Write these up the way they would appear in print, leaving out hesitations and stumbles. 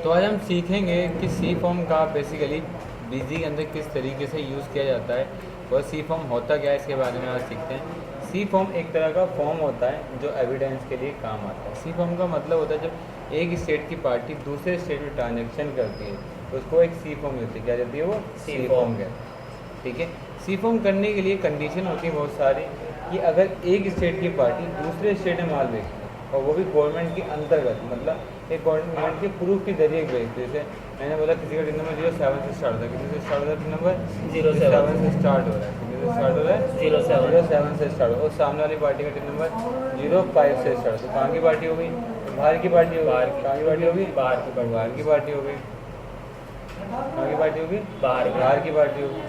तो आज हम सीखेंगे कि सी फॉर्म का बेसिकली बिजी के अंदर किस तरीके से यूज़ किया जाता है और सी फॉर्म होता क्या है इसके बारे में आज सीखते हैं। सी फॉर्म एक तरह का फॉर्म होता है जो एविडेंस के लिए काम आता है। सी फॉर्म का मतलब होता है जब एक स्टेट की पार्टी दूसरे स्टेट में ट्रांजेक्शन करती है तो उसको एक सी फॉर्म होती है। क्या रहती है वो? सी फॉर्म है। ठीक है। सी फॉर्म करने के लिए कंडीशन होती है बहुत सारी कि अगर एक स्टेट की पार्टी दूसरे स्टेट में माल बेचती है और वो भी गवर्नमेंट के अंतर्गत, मतलब एक गवर्नमेंट के प्रूफ के जरिए बेचती है। जैसे मैंने बोला किसी का टिन नंबर 07 से स्टार्ट होता है, किसी से स्टार्ट होता है टिन नंबर 07 से स्टार्ट हो रहा है, किसी से स्टार्ट हो रहा है 07 से स्टार्ट हो, और सामने वाली पार्टी का टिन नंबर 05 से स्टार्ट हो। तो कहाँ की पार्टी हो गई? बाहर की पार्टी होगी। कहाँ की पार्टी होगी? बाहर की पार्टी हो गई। कहाँ की पार्टी होगी? बाहर की पार्टी होगी।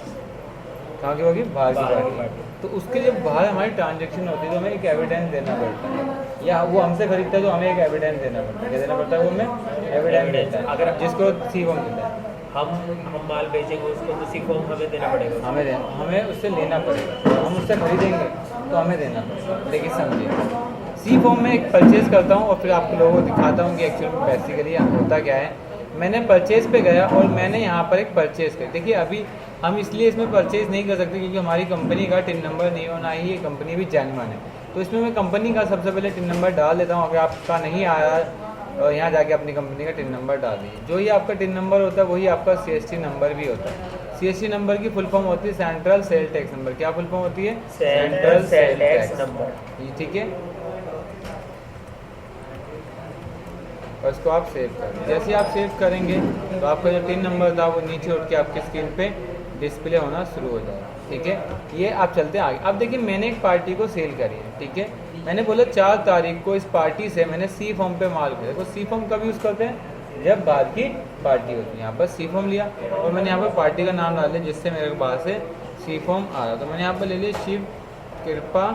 कहाँ की होगी? बाहर की पार्टी। तो उसके जब बाहर हमारी ट्रांजेक्शन होती है तो हमें एक एविडेंस देना पड़ता है, या वो हमसे खरीदता है तो हमें एक एविडेंस देना पड़ता है। क्या देना पड़ता है? वो हमें एविडेंस देता है, अगर जिसको सी फॉर्म देता है। हम माल बेचेंगे उसको तो सी फॉर्म हमें देना पड़ेगा। हमें उससे लेना पड़ेगा। हम उससे खरीदेंगे तो हमें देना पड़ेगा। लेकिन समझिए, सी फॉर्म में एक परचेज करता हूँ और फिर आप लोगों को दिखाता हूँ कि एक्चुअल में बेसिकली होता क्या है। मैंने परचेज पे गया और मैंने यहाँ पर एक परचेज कर, देखिए अभी हम इसलिए इसमें परचेज नहीं कर सकते क्योंकि हमारी कंपनी का टिन नंबर नहीं होना ही, ये कंपनी भी जेन्युइन है। तो इसमें मैं कंपनी का सबसे पहले टिन नंबर डाल देता हूँ। अगर आपका नहीं आया और यहाँ जाके अपनी कंपनी का टिन नंबर डाल दीजिए। जो ही आपका टिन नंबर होता है वही आपका CST नंबर भी होता है। CST नंबर की फुल फॉर्म होती है सेंट्रल सेल टैक्स नंबर। क्या फुल फॉर्म होती है? Central sale tax number. ठीक है। और इसको आप सेव करें। जैसे आप सेव करेंगे तो आपका जो टिन नंबर था वो नीचे उठ के आपकी स्क्रीन पे डिस्प्ले होना शुरू हो जाएगा। ठीक है। ये आप चलते हैं आगे। अब देखिए मैंने एक पार्टी को सेल करी है। ठीक है। मैंने बोला 4 तारीख को इस पार्टी से मैंने सी फॉर्म पे माल खरीदा। तो सी फॉर्म कब यूज़ करते हैं? जब बाहर की पार्टी होती है। यहाँ पर सी फॉर्म लिया और मैंने यहाँ पर पार्टी का नाम डाल दिया जिससे मेरे पास से सी फॉर्म आ रहा। तो मैंने यहाँ पर ले लिया शिव कृपा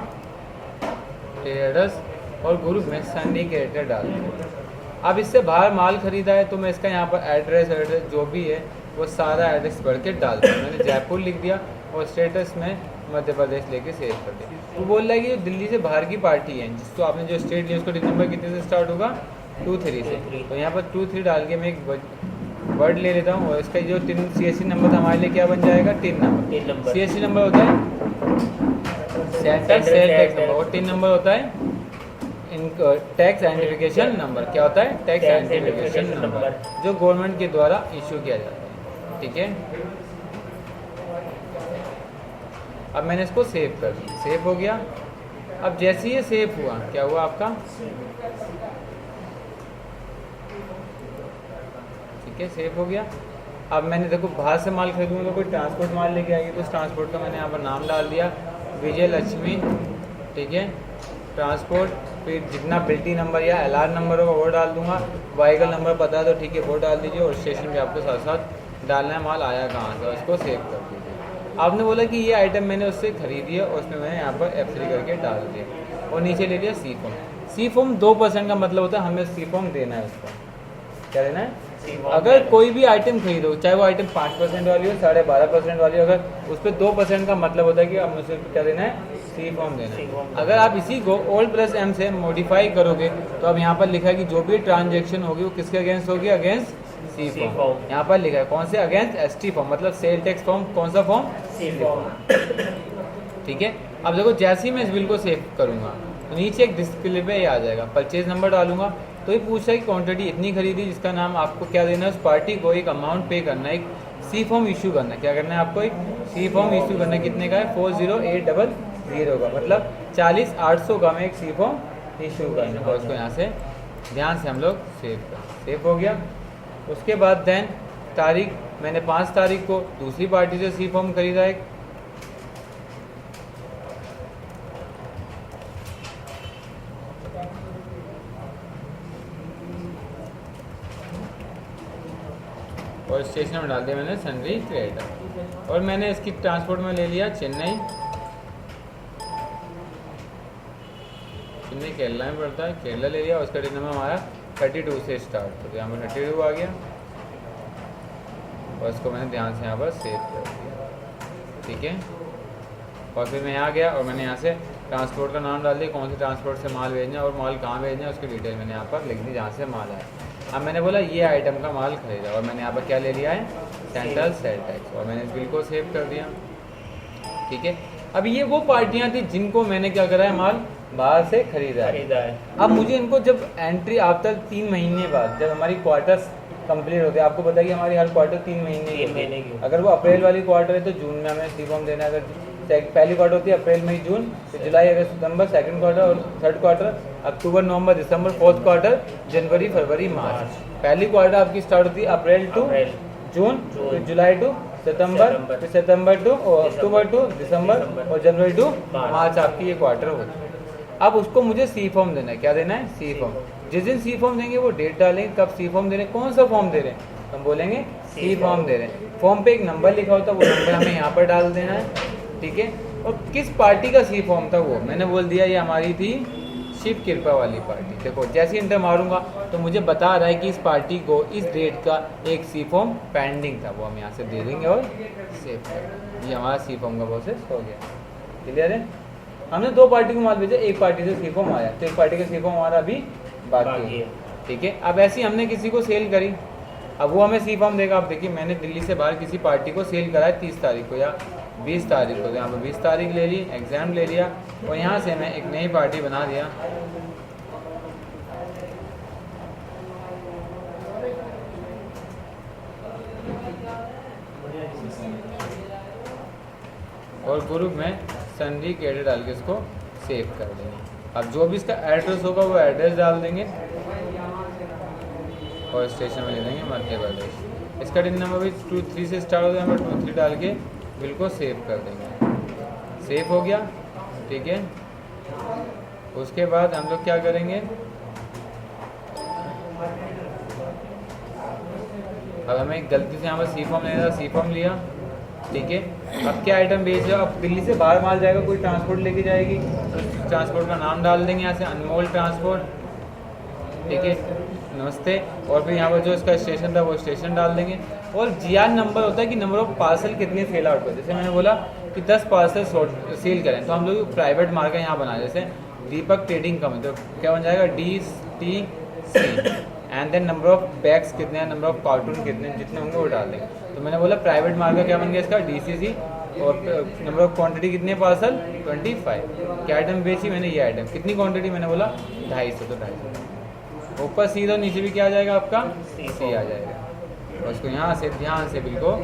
ट्रेडर्स और ग्रुप में सिंडिकेटेड डाल दिया। अब इससे बाहर माल खरीदा है तो मैं इसका यहाँ पर एड्रेस जो भी है वो सारा एड्रेस भर के डाल दिया। मैंने जयपुर लिख दिया और स्टेटस में मध्य प्रदेश लेके सेव कर दिया। वो बोल रहा है कि दिल्ली से बाहर की पार्टी है जिसको आपने जो स्टेट लिया उसको टिन नंबर कितने से स्टार्ट होगा? 23 से। तो यहाँ पर 23 डाल के मैं एक वर्ड ले लेता हूँ और इसका जो टिन CST नंबर था हमारे लिए क्या बन जाएगा? Tin number. CST नंबर होता है सेंट्रल सेल टैक्स नंबर और टिन नंबर होता है टैक्स आइडेंटिफिकेशन नंबर। क्या होता है? टैक्स आइडेंटिफिकेशन नंबर जो गवर्नमेंट के द्वारा इशू किया जाता है। ठीक है। अब मैंने इसको सेव कर दिया। सेव हो गया। अब जैसे ही ये सेव हुआ क्या हुआ आपका? ठीक है, सेव हो गया। अब मैंने देखो बाहर से माल खरीदूंगा तो कोई ट्रांसपोर्ट माल लेके आएगी तो उस ट्रांसपोर्ट का मैंने यहाँ पर नाम डाल दिया विजय लक्ष्मी। ठीक है। ट्रांसपोर्ट, फिर जितना बिल्टी नंबर या LR नंबर होगा वो डाल दूंगा। व्हीकल नंबर पता है तो ठीक है वो डाल दीजिए और स्टेशन पे आपको साथ साथ डालना है माल आया कहाँ से, उसको सेव कर दीजिए। आपने बोला कि ये आइटम मैंने उससे खरीदी है और उसमें मैंने यहाँ पर F3 करके डाल दिया और नीचे ले लिया सी फॉर्म। सी फॉर्म 2% का मतलब होता है हमें सी फॉर्म देना है उसको। क्या देना है? अगर कोई भी आइटम खरीदो चाहे वो आइटम 5% वाली हो 12.5% वाली हो, अगर उस पर 2% का मतलब होता है कि अब मुझे क्या देना है? सी फॉर्म देना है। अगर आप इसी को OL+M से मॉडिफाई करोगे तो अब यहाँ पर लिखा है कि जो भी ट्रांजेक्शन होगी वो किसके अगेंस्ट होगी? अगेंस्ट सी फॉर्म। यहाँ पर लिखा है कौन से? अगेंस्ट ST फॉर्म, मतलब सेल टैक्स फॉर्म। कौन सा फॉर्म? सी फॉर्म। ठीक है। अब देखो जैसे ही मैं इस बिल को सेव करूँगा तो नीचे एक डिस्प्ले पे ये आ जाएगा। परचेज नंबर डालूंगा तो ये पूछता है कि क्वांटिटी इतनी खरीदी जिसका नाम आपको क्या देना है? उस पार्टी को एक अमाउंट पे करना है, एक सी फॉर्म इशू करना है। क्या करना है आपको? एक सी फॉर्म इशू करना है। कितने का है? 40800 का, मतलब 40,800 का मैं एक सी फॉर्म इशू करना है। और उसको यहाँ से ध्यान से हम लोग सेव हो गया। उसके बाद देन तारीख, मैंने 5 तारीख को दूसरी पार्टी से सी फॉर्म खरीदा एक। और स्टेशन में डाल दिया मैंने सनरी क्रिएटर और मैंने इसकी ट्रांसपोर्ट में ले लिया चेन्नई केरला में पड़ता है, केरला ले लिया। उसका टिन नंबर हमारा 32 से स्टार्ट, तो यहाँ पर 32 आ गया और इसको मैंने ध्यान से यहाँ पर सेव कर दिया। ठीक है। और फिर मैं यहाँ गया और मैंने यहाँ से ट्रांसपोर्ट का नाम डाल दिया, कौन से ट्रांसपोर्ट से माल भेजना है और माल कहाँ भेजना है उसकी डिटेल मैंने यहाँ पर लिख दी जहाँ से माल आया। अब मैंने बोला ये आइटम का माल खरीदा और मैंने यहाँ पर क्या ले लिया है, सेंट्रल सेल टैक्स, और मैंने इस बिल को सेव कर दिया। ठीक है, अब ये वो पार्टियां थी जिनको मैंने क्या करा है, माल बाहर से खरीदा है। अब मुझे इनको जब एंट्री आफ्टर 3 महीने बाद, जब हमारी क्वार्टर्स कंप्लीट होते हैं, आपको पता है कि हमारी हर क्वार्टर 3 महीने की, अगर वो अप्रैल वाली क्वार्टर है तो जून में हमें सी फॉर्म देना है, अगर पहली क्वार्टर होती है अप्रैल मई जून, फिर जुलाई अगस्त सितंबर सेकंड क्वार्टर, और थर्ड क्वार्टर अक्टूबर नवंबर दिसंबर, फोर्थ क्वार्टर जनवरी फरवरी मार्च। पहली क्वार्टर आपकी स्टार्ट होती है अप्रैल टू जून, फिर जुलाई टू सितंबर, फिर सितंबर टू अक्टूबर टू दिसंबर, और जनवरी टू मार्च आपकी ये क्वार्टर होती है। अब उसको मुझे सी फॉर्म देना है, क्या देना है, सी फॉर्म। जिस दिन सी फॉर्म देंगे वो डेट डालेंगे कब सी फॉर्म दे रहे हैं, कौन सा फॉर्म दे रहे हैं, हम बोलेंगे सी फॉर्म दे रहे हैं। फॉर्म पे एक नंबर लिखा होता है, वो नंबर हमें यहाँ पर डाल देना है। ठीक है, और किस पार्टी का सी फॉर्म था वो मैंने बोल दिया, ये हमारी थी शिव कृपा वाली पार्टी। देखो जैसे इंटर मारूंगा तो मुझे बता रहा है कि इस पार्टी को इस डेट का एक सी फॉर्म पेंडिंग था, वो हम यहाँ से दे देंगे और सेव कर। ये हमारा सी फॉर्म का प्रोसेस हो गया। क्लियर है, हमने 2 पार्टी को माल भेजा, एक पार्टी से सी फॉर्म आया, तो एक पार्टी का सी फॉर्म हमारा अभी बाकी है। ठीक है, अब ऐसी हमने किसी को सेल करी, अब वो हमें सी फॉर्म देगा। आप देखिए मैंने दिल्ली से बाहर किसी पार्टी को सेल करा है 30 तारीख को या 20 तारीख को, तो यहाँ पर 20 तारीख ले ली, एग्ज़ाम ले लिया, और यहाँ से मैं एक नई पार्टी बना दिया। और ग्रुप में सन्डी कैडे डाल के इसको सेव कर देंगे। अब जो भी इसका एड्रेस होगा वो एड्रेस डाल देंगे, और स्टेशन में ले लेंगे मध्य प्रदेश। इसका टिन नंबर भी 23 से स्टार्ट होता है, हम 23 डाल के बिल को सेव कर देंगे। सेव हो गया। ठीक है, उसके बाद हम लोग क्या करेंगे, अब हमें गलती से यहाँ पर सी फॉर्म लेना था, सी फॉर्म लिया। ठीक है, अब क्या आइटम बेच रहे हो, अब दिल्ली से बाहर माल जाएगा, कोई ट्रांसपोर्ट लेके जाएगी, तो ट्रांसपोर्ट का नाम डाल देंगे यहाँ से, अनमोल ट्रांसपोर्ट। ठीक है, नमस्ते, और फिर यहाँ पर जो इसका स्टेशन था वो स्टेशन डाल देंगे। और जीआर नंबर होता है कि नंबर ऑफ पार्सल कितने सेल आउट हुए, जैसे मैंने बोला कि 10 पार्सल सेल करें, तो हम लोग प्राइवेट मार्का यहाँ बना, जैसे दीपक ट्रेडिंग कंपनी, तो क्या बन जाएगा, DTC, and then number of bags कितने हैं, नंबर ऑफ कार्टून कितने, जितने होंगे वो डाल देंगे। तो मैंने बोला प्राइवेट मार्का क्या बन गया इसका, DCC, और नंबर ऑफ क्वांटिटी कितनी है पार्सल 25। क्या आइटम बेची मैंने, ये आइटम, कितनी क्वांटिटी मैंने बोला 250, तो 250 ऊपर सी, तो नीचे भी क्या आ जाएगा आपका सी आ जाएगा। और इसको यहाँ से ध्यान से बिल को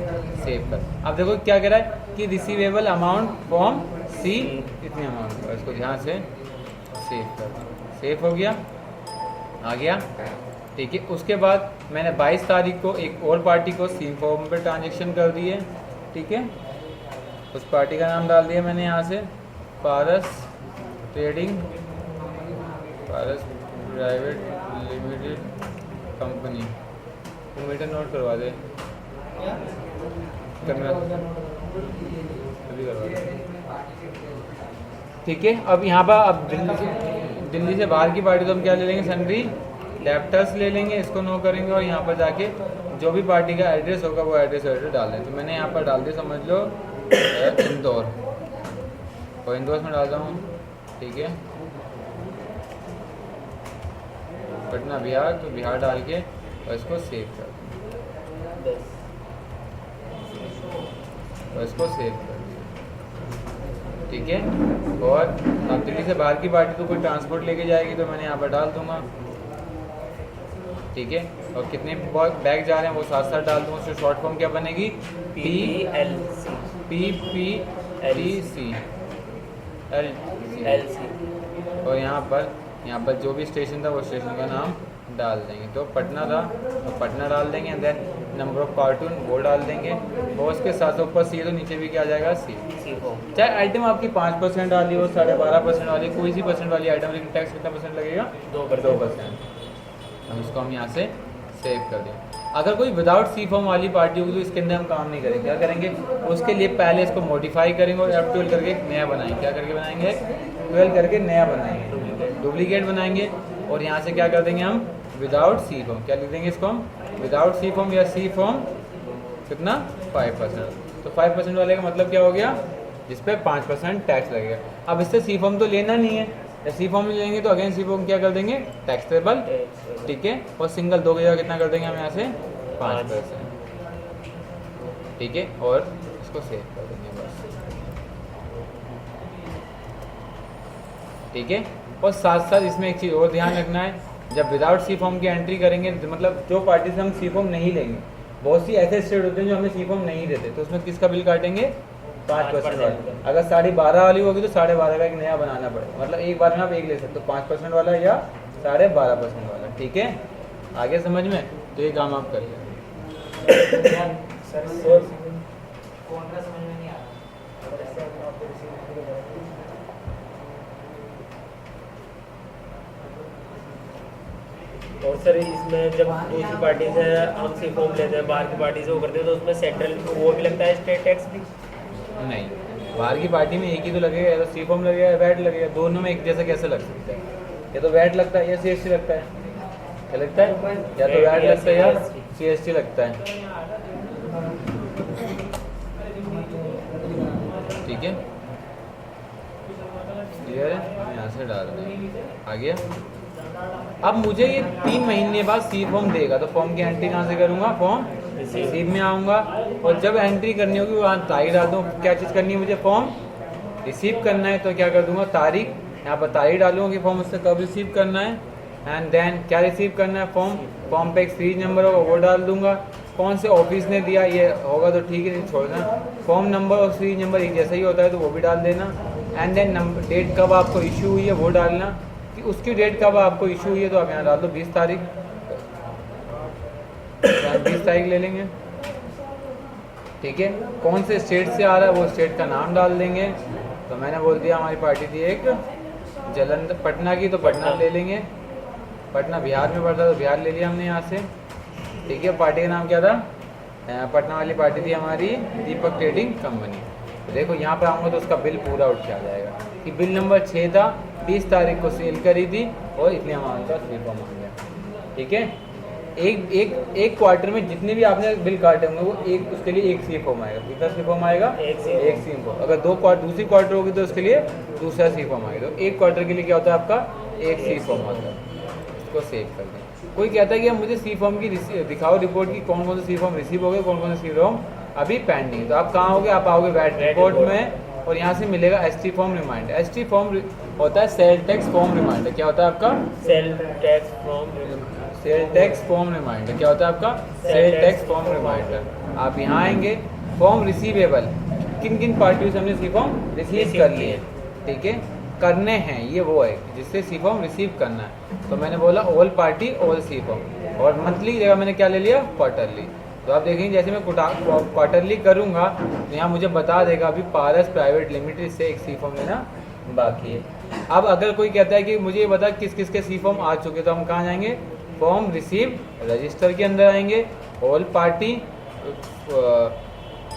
सेव कर। अब देखो क्या कह रहा है कि रिसीवेबल अमाउंट फ्रॉम सी इतने अमाउंट, और इसको ध्यान से सेव कर। सेव हो गया, आ गया। ठीक है, उसके बाद मैंने 22 तारीख को एक और पार्टी को सी फॉर्म पे ट्रांजेक्शन कर दी है। ठीक है, उस पार्टी का नाम डाल दिया मैंने यहाँ से, पारस ट्रेडिंग, पारस प्राइवेट लिमिटेड कंपनी। तो मीटर नोट करवा दे, करवा दे। ठीक है, अब यहाँ पर अब दिल्ली से बाहर की पार्टी तो हम क्या ले लेंगे, सन्ड्री लैपटॉप्स ले लेंगे, इसको नो करेंगे, और यहाँ पर जाके जो भी पार्टी का एड्रेस होगा वो एड्रेस डाल दें। तो मैंने यहाँ पर डाल दिया, समझ लो इंदौर, और इंदौर में डालता हूँ। ठीक है, पटना बिहार, तो बिहार डाल के और इसको सेव कर दें, और इसको सेव कर दें। ठीक है, और अब दिल्ली से बाहर की पार्टी तो कोई ट्रांसपोर्ट लेके जाएगी, तो मैंने यहाँ पर डाल दूंगा। ठीक है, और कितने बैग जा रहे हैं वो साथ साथ डाल दूंगा। उसकी शॉर्ट फॉर्म क्या बनेगी, PPLC, और यहाँ पर जो भी स्टेशन था वो स्टेशन का नाम डाल देंगे। तो पटना था तो पटना डाल देंगे, and then number of cartoon वो डाल देंगे, और उसके साथ ऊपर सी, तो नीचे भी क्या आ जाएगा सी। चाहे आइटम आपकी 5% वाली हो, 12.5% वाली, कोई सी परसेंट वाली आइटम, लेकिन टैक्स कितना परसेंट लगेगा, 2%। हम इसको हम यहाँ से सेव कर दें। अगर कोई विदाउट सी फॉर्म वाली पार्टी होगी तो इसके अंदर हम काम नहीं करेंगे। क्या करेंगे, उसके लिए पहले इसको मॉडिफाई करेंगे और F12 करके एक नया बनाएंगे। क्या करके बनाएंगे, 12 करके नया बनाएंगे, डुप्लीकेट बनाएंगे, और यहाँ से क्या कर देंगे हम, विदाउट सी फॉर्म। क्या लिख देंगे इसको हम, विदाउट सी फॉर्म या सी फॉर्म कितना 5%। तो 5% वाले का मतलब क्या हो गया, जिस पे 5% टैक्स लगेगा। अब इससे सी फॉर्म तो लेना नहीं है, जब सी फॉर्म में लेंगे तो अगेन सी फॉर्म क्या कर देंगे, टैक्सेबल, ठीक है। और सिंगल 2 की जगह कितना कर देंगे हम यहाँ से 5%, ठीक है। और इसको सेव कर देंगे बस, ठीक है। और साथ साथ इसमें एक चीज़ और ध्यान रखना है, जब विदाउट सी फॉर्म की एंट्री करेंगे, मतलब जो पार्टी से हम सी फॉर्म नहीं लेंगे, बहुत सी ऐसे स्टेट होते हैं जो हमें सी फॉर्म नहीं देते, तो उसमें किसका बिल काटेंगे, 5% वाला। अगर 12.5 वाली होगी तो 12.5 का एक नया बनाना पड़ेगा, मतलब एक बार में आप एक ले सकते हो, 5% वाला या 12.5% वाला, ठीक है। आगे समझ में, तो ये काम आप कर लें। और सर इसमें जब दूसरी पार्टी से हम सी फॉर्म लेते हैं, बाहर की पार्टी से वो करते हैं, तो उसमें सेंट्रल वो भी लगता है स्टेट टैक्स भी? नहीं, बाहर की पार्टी में एक ही तो लगेगा, या तो सी फॉर्म लगेगा या वैट लगेगा, दोनों में एक जैसा कैसे लग सकता है? या तो वैट लगता है या CST लगता है, क्या लगता है? या तो वैट लगता है या CST लगता है, ठीक है। क्लियर है? यहाँ से डाल दें, आ गया। अब मुझे ये 3 महीने बाद सी फॉर्म देगा, तो फॉर्म की एंट्री कहाँ से करूँगा, फॉर्म रिसीव में आऊँगा, और जब एंट्री करनी होगी वहाँ तारीख डाल दूँ। क्या चीज़ करनी है मुझे, फॉर्म रिसीव करना है, तो क्या कर दूँगा, तारीख, यहाँ पर तारीख डालूंगा कि फॉर्म उससे कब रिसीव करना है, एंड देन क्या रिसीव करना है, फॉर्म पे एक सीरीज नंबर होगा वो डाल दूंगा, कौन से ऑफिस ने दिया ये होगा तो ठीक है, नहीं छोड़ना, फॉर्म नंबर और सीरीज नंबर एक जैसा ही होता है तो वो भी डाल देना, एंड देन डेट कब आपको इशू हुई है वो डालना, कि उसकी डेट कब आपको इशू हुई है, तो आप यहाँ डाल दो 20 तारीख, 20 तारीख ले लेंगे, ठीक है। कौन से स्टेट से आ रहा है वो स्टेट का नाम डाल देंगे, तो मैंने बोल दिया हमारी पार्टी थी एक जलंधर, पटना की, तो पटना ले लेंगे, पटना बिहार में पड़ता तो बिहार ले लिया हमने यहाँ से, ठीक है। पार्टी का नाम क्या था, पटना वाली पार्टी थी हमारी दीपक ट्रेडिंग कंपनी। तो देखो यहाँ पर आऊँगा तो उसका बिल पूरा उठ के आ जाएगा कि बिल नंबर 6 था, 20 तारीख को सेल करी थी और इतने अमाउंट का सी फॉर्म आ गया, ठीक है। एक क्वार्टर में जितने भी आपने बिल काटे होंगे वो एक, उसके लिए एक सी फॉर्म आएगा। कितना सी फॉर्म आएगा, एक सी फॉर्म। अगर दूसरी क्वार्टर होगी तो उसके लिए दूसरा सी फॉर्म आएगा। तो एक क्वार्टर के लिए क्या होता है आपका, एक सी फॉर्म आता है। इसको सेव कर दें। कोई कहता है कि मुझे सी फॉर्म की दिखाओ रिपोर्ट की कौन कौन से सी फॉर्म रिसीव हो गए, कौन कौन से सी फॉर्म अभी पेंडिंग। तो आप कहाँ होगे, आप आओगे वैट रिपोर्ट में, और यहाँ से मिलेगा ST form reminder. ST form होता है सेल टैक्स फॉर्म रिमाइंडर। क्या होता है आपका, सेल टैक्स फॉर्म रिमाइंडर। क्या होता है आपका, सेल टैक्स फॉर्म रिमाइंडर। आप यहाँ आएंगे, फॉर्म रिसीवेबल, किन किन पार्टियों से हमने सी फॉर्म रिसीव कर लिए, ठीक है, करने हैं, ये वो है जिससे सी फॉर्म रिसीव करना है। तो मैंने बोला ऑल पार्टी ऑल सी फॉर्म, और मंथली की जगह मैंने क्या ले लिया, क्वार्टरली। तो आप देखेंगे जैसे मैं क्वार्टरली करूँगा तो यहाँ मुझे बता देगा अभी पारस प्राइवेट लिमिटेड से एक सी फॉर्म लेना बाकी है। अब अगर कोई कहता है कि मुझे ये बता किस किस के सी फॉर्म आ चुके, तो हम कहाँ जाएंगे, फॉर्म रिसीव रजिस्टर के अंदर आएंगे, ऑल पार्टी,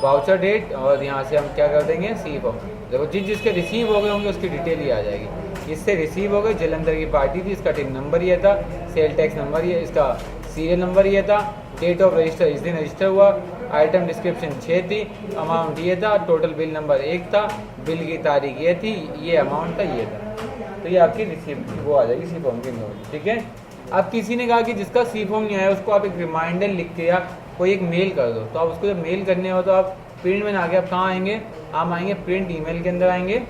वाउचर डेट, और यहाँ से हम क्या कर देंगे, सी फॉर्म। देखो जिसके रिसीव हो गए होंगे उसकी डिटेल ही आ जाएगी। इससे रिसीव हो गए, जलंधर की पार्टी थी, इसका टिन नंबर ये था, सेल टैक्स नंबर ये, इसका सीरियल नंबर ये था, डेट ऑफ रजिस्टर इस दिन रजिस्टर हुआ, आइटम डिस्क्रिप्शन 6 थी, अमाउंट ये था, टोटल बिल नंबर 1 था, बिल की तारीख ये थी, ये अमाउंट था, ये था। तो ये आपकी रिसीप्ट वो आ जाएगी सी फॉर्म की नोट, ठीक है। अब किसी ने कहा कि जिसका सी फॉर्म नहीं आया उसको आप एक रिमाइंडर लिख के या कोई एक मेल कर दो, तो आप उसको जब मेल करने हो तो आप प्रिंट में आगे आप कहाँ आएंगे, आप आएंगे प्रिंट ईमेल के अंदर आएंगे,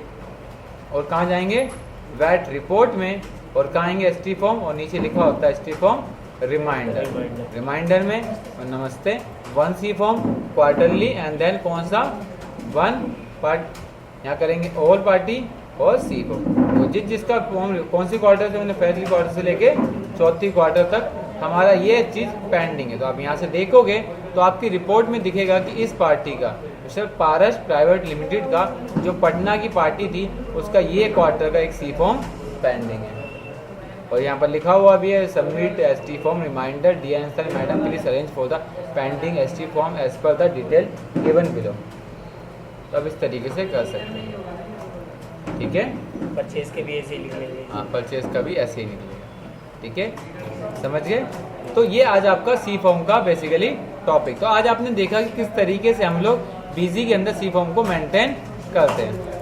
और कहाँ जाएंगे, वैट रिपोर्ट में, और कहाँ आएंगे, ST फॉर्म, और नीचे लिखा होता है ST फॉर्म रिमाइंडर में, और नमस्ते 1 सी फॉर्म क्वार्टरली, एंड देन कौन सा 1 पार्ट, यहाँ करेंगे ऑल पार्टी और सी फॉर्म। तो जिसका फॉर्म कौन सी क्वार्टर से, मैंने पहली क्वार्टर से लेके चौथी क्वार्टर तक हमारा ये चीज़ पेंडिंग है। तो आप यहाँ से देखोगे तो आपकी रिपोर्ट में दिखेगा कि इस पार्टी का, सिर्फ पारस प्राइवेट लिमिटेड का जो पटना की पार्टी थी उसका ये क्वार्टर का एक सी फॉर्म पेंडिंग है। और यहाँ पर लिखा हुआ भी है, submit ST form reminder dear answer madam please arrange for the pending ST form as per the detail given below. तो अब इस तरीके से कर सकते हैं, ठीक है। परचेज के भी ऐसे ही लिख लेंगे, हाँ परचेज का भी ऐसे ही निकलेगा, ठीक है, समझ गए। तो ये आज आपका सी फॉर्म का बेसिकली टॉपिक। तो आज आपने देखा कि किस तरीके से हम लोग BG के अंदर सी फॉर्म को मेंटेन करते हैं।